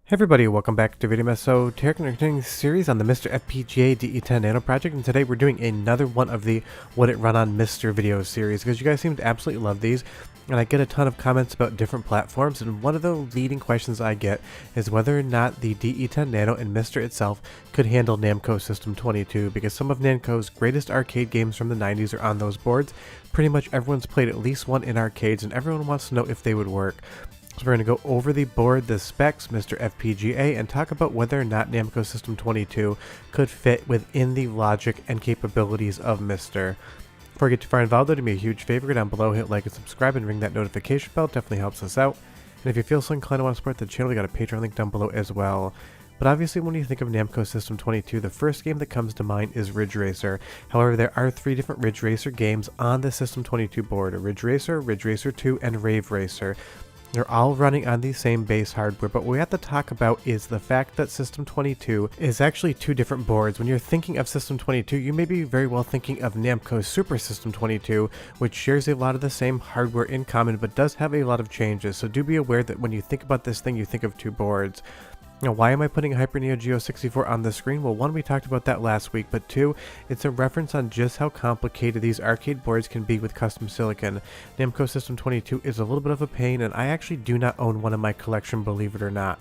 Hey everybody, welcome back to Video Mess. So, today we're continuing the series on the Mr. FPGA DE10 Nano project, and today we're doing another one of the Would It Run on Mr. videos series, because you guys seem to absolutely love these, and I get a ton of comments about different platforms, and one of the leading questions I get is whether or not the DE10 Nano and Mr. itself could handle Namco System 22, because some of Namco's greatest arcade games from the 90s are on those boards. Pretty much everyone's played at least one in arcades, and everyone wants to know if they would work. So we're going to go over the board, the specs, Mr. FPGA, and talk about whether or not Namco System 22 could fit within the logic and capabilities of Mr. Before I get too far involved, do me a huge favor, go down below, hit like and subscribe, and ring that notification bell. It definitely helps us out. And if you feel so inclined to want to support the channel, we got a Patreon link down below as well. But obviously when you think of Namco System 22, the first game that comes to mind is Ridge Racer. However, there are three different Ridge Racer games on the System 22 board: a Ridge Racer 2, and Rave Racer. They're all running on the same base hardware, but what we have to talk about is the fact that System 22 is actually two different boards. When you're thinking of System 22, you may be very well thinking of Namco's Super System 22, which shares a lot of the same hardware in common, but does have a lot of changes. So do be aware that when you think about this thing, you think of two boards. Now, why am I putting Hyper Neo Geo 64 on the screen? Well, one, we talked about that last week, but two, it's a reference on just how complicated these arcade boards can be with custom silicon. Namco System 22 is a little bit of a pain, and I actually do not own one in my collection, believe it or not.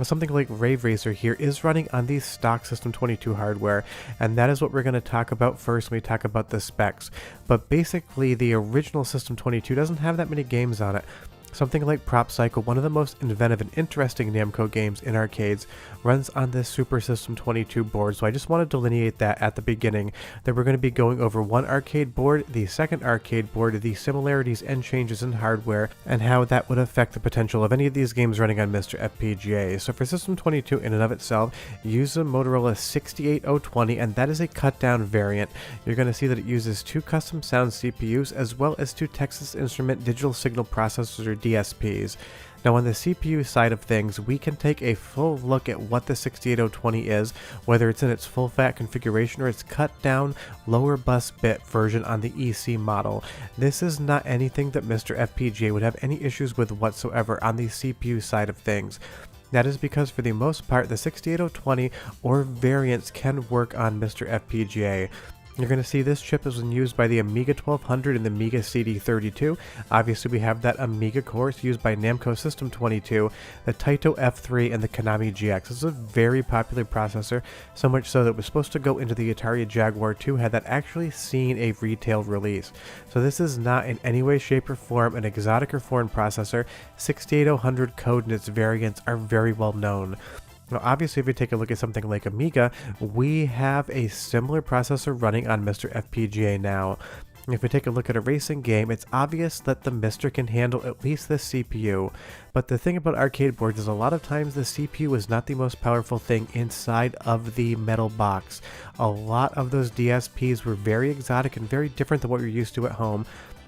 Something like Rave Racer here is running on the stock System 22 hardware, and that is what we're going to talk about first when we talk about the specs. But basically, the original System 22 doesn't have that many games on it. Something like Prop Cycle, one of the most inventive and interesting Namco games in arcades, runs on this Super System 22 board, so I just want to delineate that at the beginning, that we're going to be going over one arcade board, the second arcade board, the similarities and changes in hardware, and how that would affect the potential of any of these games running on Mr. FPGA. So for System 22 in and of itself, use a Motorola 68020, and that is a cut-down variant. You're going to see that it uses two custom sound CPUs, as well as two Texas Instrument digital signal processors, or DSPs. Now on the CPU side of things, we can take a full look at what the 68020 is, whether it's in its full fat configuration or its cut down lower bus bit version on the EC model. This is not anything that Mr. FPGA would have any issues with whatsoever on the CPU side of things. That is because for the most part, the 68020 or variants can work on Mr. FPGA. You're going to see this chip is used by the Amiga 1200 and the Amiga CD32. Obviously we have that Amiga core used by Namco System 22, the Taito F3, and the Konami GX. This is a very popular processor, so much so that it was supposed to go into the Atari Jaguar 2 had that actually seen a retail release. So this is not in any way, shape, or form an exotic or foreign processor. 68000 code and its variants are very well known. Now obviously if we take a look at something like Amiga, we have a similar processor running on Mr. FPGA now. If we take a look at a racing game, it's obvious that the Mr. can handle at least the CPU. But the thing about arcade boards is a lot of times the CPU is not the most powerful thing inside of the metal box. A lot of those DSPs were very exotic and very different than what you're used to at home.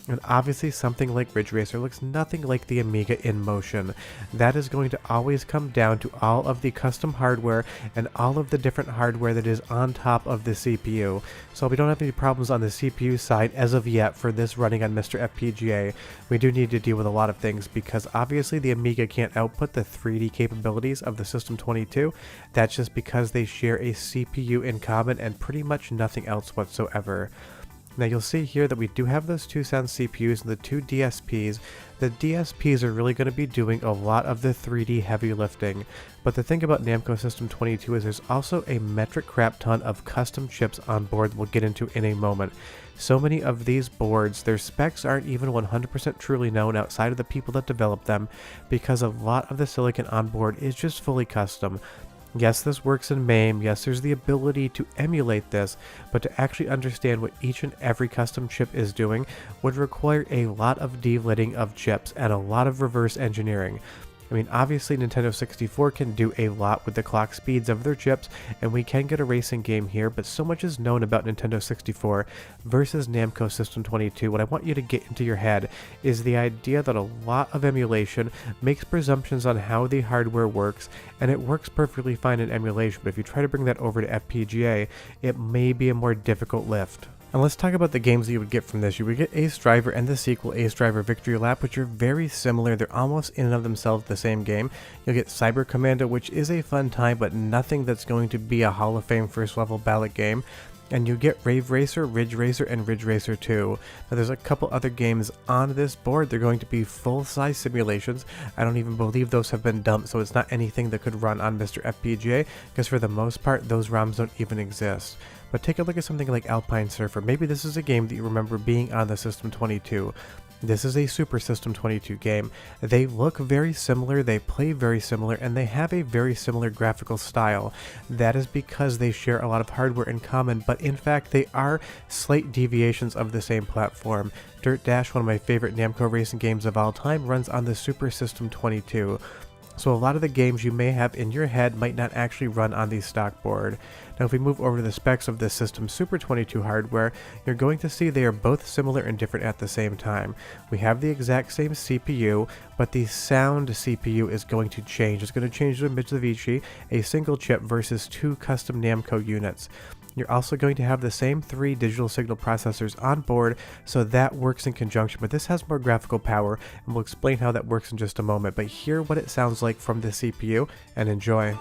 And obviously something like Ridge Racer looks nothing like the Amiga in motion. That is going to always come down to all of the custom hardware and all of the different hardware that is on top of the CPU. So we don't have any problems on the CPU side as of yet for this running on Mr. FPGA. We do need to deal with a lot of things because obviously the Amiga can't output the 3D capabilities of the System 22. That's just because they share a CPU in common and pretty much nothing else whatsoever. Now you'll see here that we do have those two sound CPUs and the two DSPs. The DSPs are really going to be doing a lot of the 3D heavy lifting. But the thing about Namco System 22 is there's also a metric crap ton of custom chips on board that we'll get into in a moment. So many of these boards, their specs aren't even 100% truly known outside of the people that develop them, because a lot of the silicon on board is just fully custom. Yes, this works in MAME, yes, there's the ability to emulate this, but to actually understand what each and every custom chip is doing would require a lot of delitting of chips and a lot of reverse engineering. I mean, obviously Nintendo 64 can do a lot with the clock speeds of their chips, and we can get a racing game here, but so much is known about Nintendo 64 versus Namco System 22. What I want you to get into your head is the idea that a lot of emulation makes presumptions on how the hardware works, and it works perfectly fine in emulation, but if you try to bring that over to FPGA, it may be a more difficult lift. And let's talk about the games that you would get from this. You would get Ace Driver and the sequel Ace Driver Victory Lap, which are very similar. They're almost in and of themselves the same game. You'll get Cyber Commando, which is a fun time, but nothing that's going to be a Hall of Fame first level ballot game. And you get Rave Racer, Ridge Racer, and Ridge Racer 2. Now there's a couple other games on this board. They're going to be full-size simulations. I don't even believe those have been dumped, so it's not anything that could run on Mr. FPGA, because for the most part, those ROMs don't even exist. But take a look at something like Alpine Surfer. Maybe this is a game that you remember being on the System 22. This is a Super System 22 game. They look very similar, they play very similar, and they have a very similar graphical style. That is because they share a lot of hardware in common, but in fact they are slight deviations of the same platform. Dirt Dash, one of my favorite Namco racing games of all time, runs on the Super System 22. So a lot of the games you may have in your head might not actually run on the stock board. Now if we move over to the specs of the System Super 22 hardware, you're going to see they are both similar and different at the same time. We have the exact same CPU, but the sound CPU is going to change. It's going to change to Mitsubishi, a single chip versus 2 custom Namco units. You're also going to have the same 3 digital signal processors on board, so that works in conjunction, but this has more graphical power, and we'll explain how that works in just a moment. But hear what it sounds like from the CPU, and enjoy.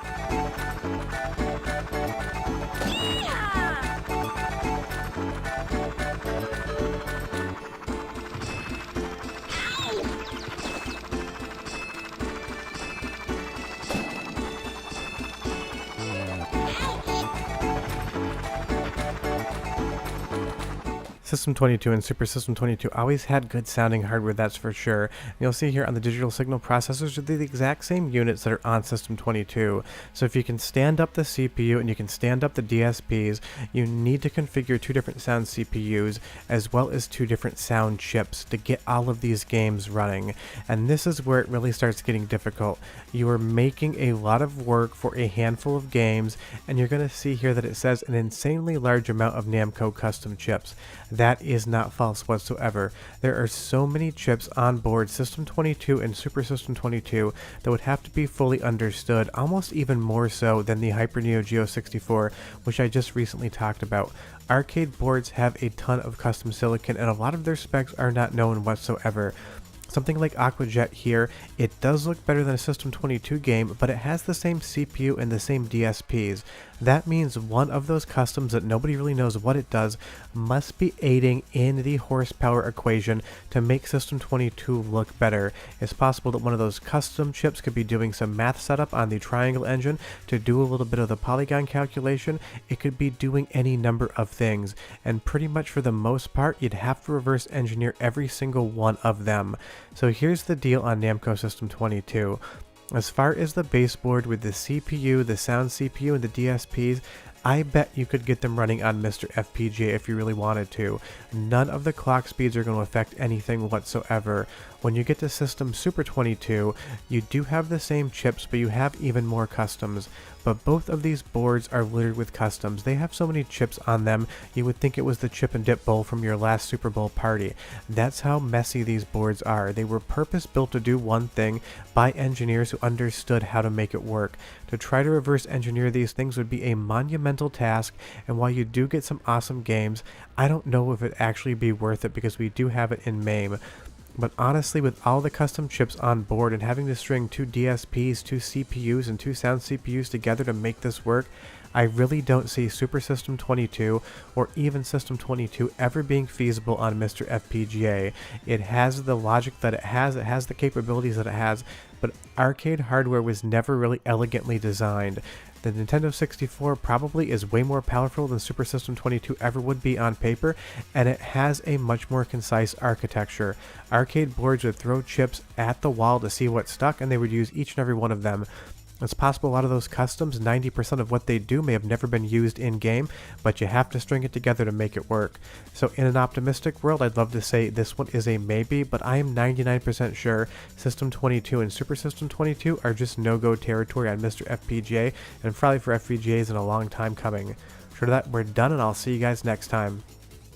System 22 and Super System 22 always had good sounding hardware, that's for sure. And you'll see here on the digital signal processors, they're the exact same units that are on System 22. So if you can stand up the CPU and you can stand up the DSPs, you need to configure 2 different sound CPUs as well as 2 different sound chips to get all of these games running. And this is where it really starts getting difficult. You are making a lot of work for a handful of games, and you're going to see here that it says an insanely large amount of Namco custom chips. That is not false whatsoever. There are so many chips on board System 22 and Super System 22 that would have to be fully understood, almost even more so than the Hyper Neo Geo 64, which I just recently talked about. Arcade boards have a ton of custom silicon, and a lot of their specs are not known whatsoever. Something like Aquajet here, it does look better than a System 22 game, but it has the same CPU and the same DSPs. That means one of those customs that nobody really knows what it does must be aiding in the horsepower equation to make System 22 look better. It's possible that one of those custom chips could be doing some math setup on the triangle engine to do a little bit of the polygon calculation. It could be doing any number of things, and pretty much for the most part you'd have to reverse engineer every single one of them. So here's the deal on Namco System 22. As far as the baseboard with the CPU, the sound CPU, and the DSPs, I bet you could get them running on Mr. FPGA if you really wanted to. None of the clock speeds are going to affect anything whatsoever. When you get to System Super 22, you do have the same chips, but you have even more customs. But both of these boards are littered with customs. They have so many chips on them, you would think it was the chip and dip bowl from your last Super Bowl party. That's how messy these boards are. They were purpose built to do one thing by engineers who understood how to make it work. To try to reverse engineer these things would be a monumental task, and while you do get some awesome games, I don't know if it'd actually be worth it because we do have it in MAME. But honestly, with all the custom chips on board and having to string 2 DSPs, 2 CPUs, and 2 sound CPUs together to make this work, I really don't see Super System 22 or even System 22 ever being feasible on Mr. FPGA. It has the logic that it has the capabilities that it has, but arcade hardware was never really elegantly designed. The Nintendo 64 probably is way more powerful than Super System 22 ever would be on paper, and it has a much more concise architecture. Arcade boards would throw chips at the wall to see what stuck, and they would use each and every one of them. It's possible a lot of those customs, 90% of what they do may have never been used in-game, but you have to string it together to make it work. So in an optimistic world, I'd love to say this one is a maybe, but I am 99% sure System 22 and Super System 22 are just no-go territory on Mr. FPGA, and probably for FPGAs in a long time coming. After that, we're done, and I'll see you guys next time.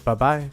Bye-bye.